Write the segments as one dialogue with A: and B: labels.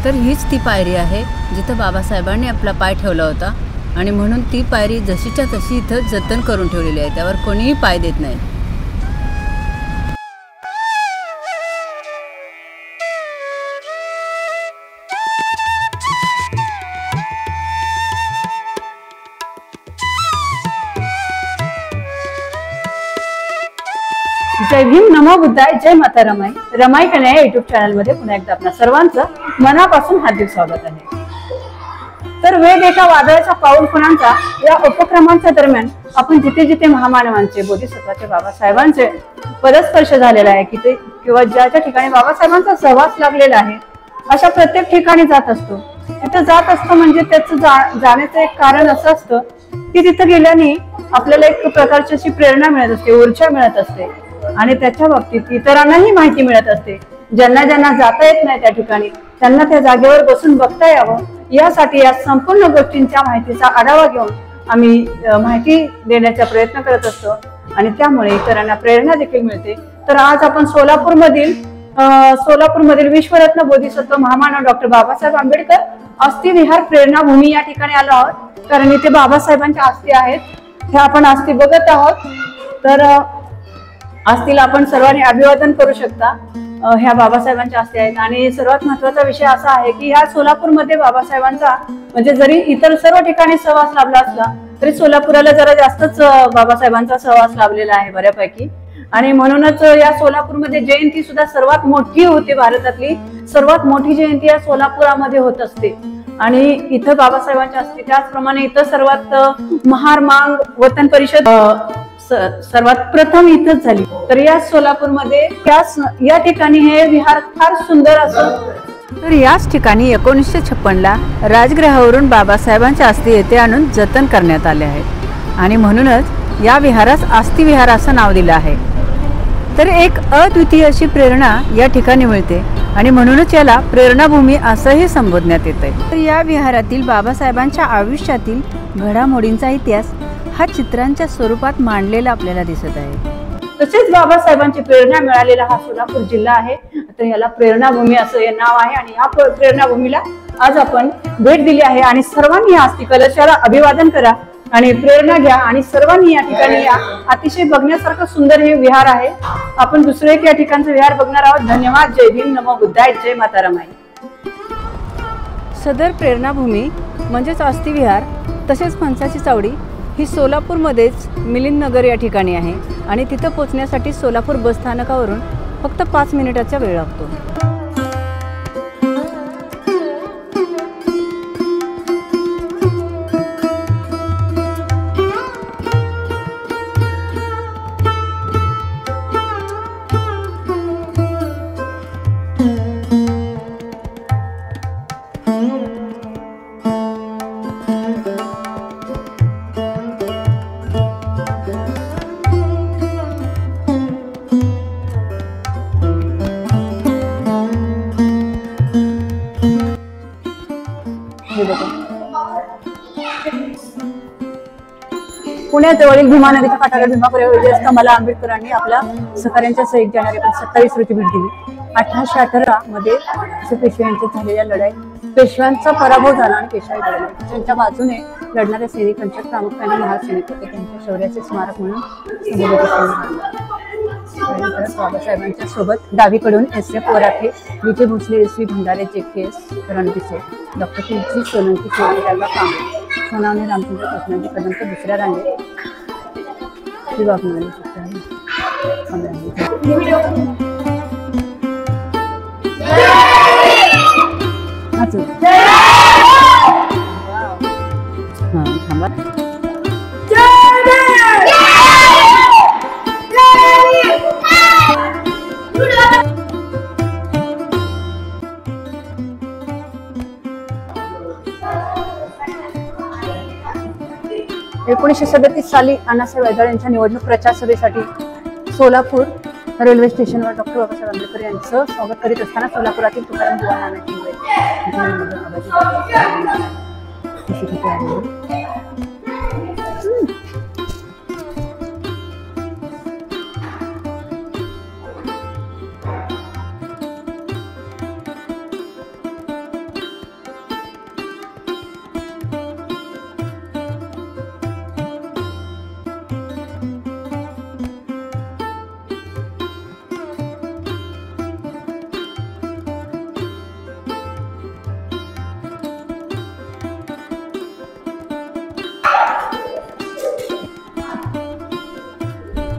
A: तर हीच ती पायरी आहे जिथं बाबासाहेबांनी आपला पाय ठेवला होता आणि म्हणून ती पायरी जशीच्या तशी इथं जतन करून ठेवलेली आहे, त्यावर कोणीही पाय देत नाही।
B: जय भीम, नमो बुद्धाय, जय माता रमाई। रमाई कन्या या युट्यूब चॅनल मध्ये पुन्हा एकदा आपल्या सर्वांचं मनापासून हार्दिक स्वागत आहे। तर वेद एका वादळाचा पाऊल खुणांचा या उपक्रमांच्या दरम्यान आपण जिथे जिथे महामानवांचे, बोधिसत्वाचे, बाबासाहेबांचे पदस्पर्श झालेला आहे किंवा ज्या ज्या ठिकाणी बाबासाहेबांचा सहवास लागलेला आहे अशा प्रत्येक ठिकाणी जात असतो। तिथं जात असतो म्हणजे त्याचं जाण्याचं एक कारण असं असतं की तिथं गेल्याने आपल्याला एक प्रकारची अशी प्रेरणा मिळत असते, ऊर्जा मिळत असते आणि त्याच्या बाबतीत इतरांनाही माहिती मिळत असते। ज्यांना ज्यांना जाता येत नाही त्या ठिकाणी त्यांना त्या जागेवर बसून बघता यावं यासाठी या संपूर्ण गोष्टींच्या माहितीचा आढावा घेऊन आम्ही माहिती देण्याचा प्रयत्न करत असतो आणि त्यामुळे इतरांना प्रेरणा देखील मिळते। तर आज आपण सोलापूरमधील विश्वरत्न बोधिसत्व महामानव डॉक्टर बाबासाहेब आंबेडकर अस्थि विहार प्रेरणाभूमी या ठिकाणी आलो आहोत, कारण इथे बाबासाहेबांच्या अस्थि आहेत। हे आपण अस्थि बघत आहोत, तर अस्थीला आपण सर्वांनी अभिवादन करू शकता। ह्या बाबासाहेबांच्या अस्थी आहेत आणि सर्वात महत्त्वाचा विषय असा आहे की ह्या सोलापूरमध्ये बाबासाहेबांचा म्हणजे जरी इतर सर्व ठिकाणी सहवास लाभला असला तरी सोलापुराला जरा जास्तच बाबासाहेबांचा सहवास लाभलेला आहे बऱ्यापैकी, आणि म्हणूनच या सोलापूरमध्ये जयंती सुद्धा सर्वात मोठी होते। भारतातली सर्वात मोठी जयंती या सोलापुरामध्ये होत असते आणि इथं बाबासाहेबांच्या अस्थी, त्याचप्रमाणे इथं सर्वात महार मांग वतन परिषद सर्वात प्रथम इथंच झाली। तर या सोलापूरमध्ये या ठिकाणी हे विहार फार सुंदर असं,
A: तर याच ठिकाणी 1956 ला राजगृहावरून बाबासाहेबांच्या अस्थी येथे आणून जतन करण्यात आले आहेत आणि म्हणूनच या विहारास अस्थि विहार असं नाव दिलं आहे। तर एक अद्वितीय अशी प्रेरणा या ठिकाणी मिळते आणि म्हणूनच याला प्रेरणाभूमी असंही संबोधण्यात येते। तर या विहारातील बाबासाहेबांच्या आयुष्यातील घडामोडींचा इतिहास हा चित्रांच्या स्वरूपात मांडलेला आपल्याला दिसत आहे।
B: तसेच बाबासाहेबांची प्रेरणा मिळालेला हा सोलापूर जिल्हा आहे, तर याला प्रेरणाभूमी असं हे नाव आहे आणि या प्रेरणाभूमीला आज आपण भेट दिली आहे आणि सर्वांनी या अस्थि कलशाला अभिवादन करा आणि प्रेरणा घ्या आणि सर्वांनी या ठिकाणी या। अतिशय बघण्यासारखं सुंदर हे विहार आहे। आपण दुसरे एक या ठिकाणचं विहार बघणार आहोत। धन्यवाद। जय भीम, नमो बुद्धाय, जय माता रमाई।
A: सदर प्रेरणाभूमी म्हणजेच अस्थि विहार तसेच फणसाची चावडी ही सोलापूरमध्येच मिलिंद नगर या ठिकाणी आहे आणि तिथं पोहोचण्यासाठी सोलापूर बस स्थानकावरून फक्त 5 मिनिटाचा वेळ लागतो।
B: पुण्याजवळील भीमा नदीच्या काठावर भीमापुरा विजय मला आंबेडकरांनी आपल्या सहकार्यांच्या 1 जानेवारी 27 रोजी भेट दिली। 1818 मध्ये पेशव्यांच्या झालेल्या लढाईत पेशव्यांचा पराभव झाला आणि पेशवाई लढले। त्यांच्या बाजूने लढणाऱ्या सैनिकांच्या प्रामुख्याने महार सैनिक होते, त्यांच्या शौर्याचे स्मारक म्हणून बाबासाहेबांच्या सोबत डावीकडून SF Varathe, Vijay Bhosale, SV Bhandare, JKS Ranpise, doctor KG Solanki, Kamble, Sonawane, Ramchandra Krishnaji Kadamkar दुसऱ्या रांगेत थांबा। 1937 साली अण्णासाहेब जगदाळे यांच्या निवडणूक प्रचार सभेसाठी सोलापूर रेल्वे स्टेशनवर डॉक्टर बाबासाहेब आंबेडकर यांचं स्वागत करीत असताना सोलापुरातील तुकाराम बुवा नानाची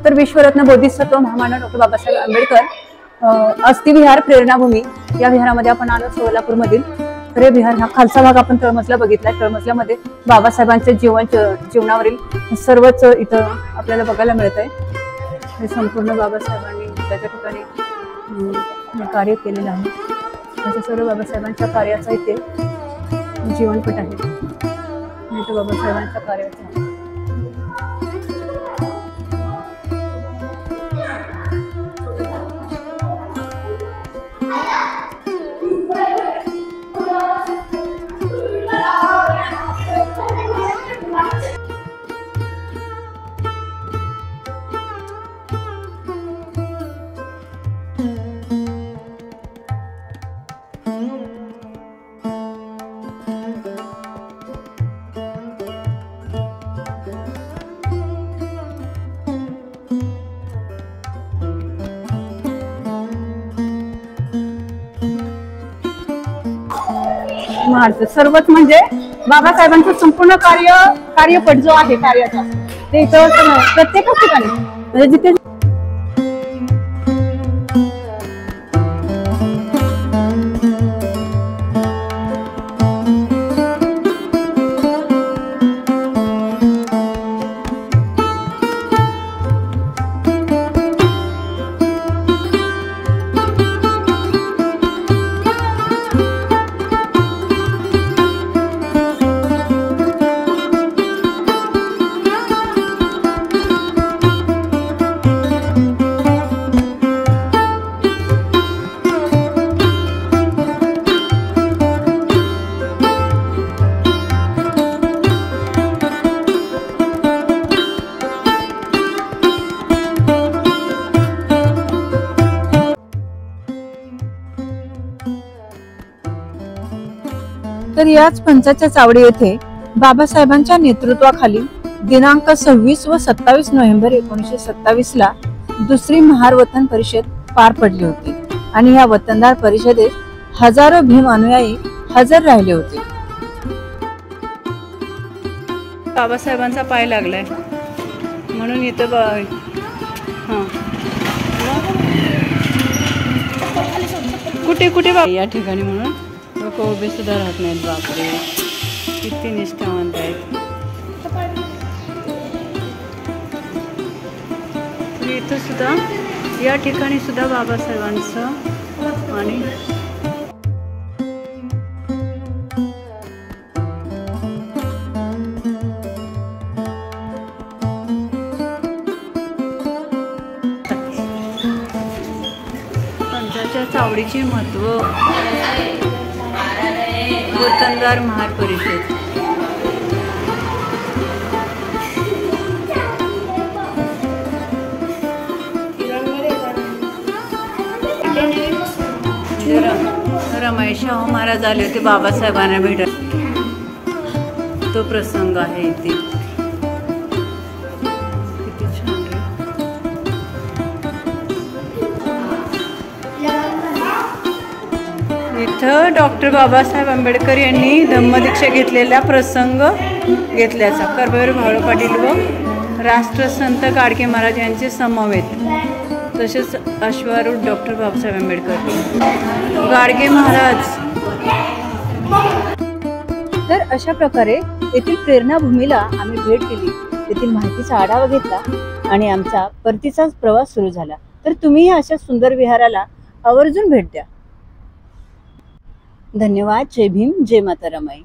B: तर विश्वरत्न बोधिसत्व महामानव डॉक्टर बाबासाहेब आंबेडकर अस्थिविहार प्रेरणाभूमी या विहारामध्ये आपण आलो सोलापूरमधील. तर हे विहार हा खालचा भाग आपण तळमजला बघितला. तळमजल्यामध्ये बाबासाहेबांच्या जीवनावरील सर्वच इथं आपल्याला बघायला मिळत आहे. हे संपूर्ण बाबासाहेबांनी त्याच्या ठिकाणी कार्य केलेलं आहे. अशा सर्व बाबासाहेबांच्या कार्याचा इथे जीवनपट आहे. इथे बाबासाहेबांच्या कार्याचा सर्वच म्हणजे बाबासाहेबांचं संपूर्ण कार्यपट जो आहे कार्याचा ते इथं प्रत्येक ठिकाणी म्हणजे जिथे
A: तर याच पंचाच्या चावडी येथे बाबासाहेबांच्या नेतृत्वाखाली दिनांक 26 व 27 नोव्हेंबर 1927 ला दुसरी महार वतन परिषद पार पडली होती आणि या वतनदार परिषदेत हजारो भीम अनुयायी हजर राहिले होते.
B: बाबासाहेबांचा पाय लागलाय म्हणून इथं कुठे कुठे या ठिकाणी म्हणून लोक उभे सुद्धा राहत नाहीत. बापरे किती निष्ठावंत आहेत. इथं सुद्धा या ठिकाणी सुद्धा बाबासाहेबांचं आणि पंचाच्या चावडीचे महत्व. वतनदार महार परिषद रमाई शाहू महाराज आले होते बाबासाहेबांना भेटायला. तो प्रसंग आहे इथे. किती छान रे. इथं डॉक्टर बाबासाहेब आंबेडकर यांनी धम्मदीक्षा घेतलेला प्रसंग घेतल्याचा कर्मवीर भाऊ पाटील व राष्ट्रसंत गाडगे महाराज यांचे समवेत, तसेच अश्वारूढ डॉक्टर बाबासाहेब आंबेडकर गाडगे महाराज.
A: तर अशा प्रकारे येथील प्रेरणाभूमीला आम्ही भेट दिली, येथील माहितीचा आढावा घेतला आणि आमचा परतीचाच प्रवास सुरू झाला. तर तुम्ही अशा सुंदर विहाराला आवर्जून भेट द्या. धन्यवाद. जय भीम, जय माता रमाई.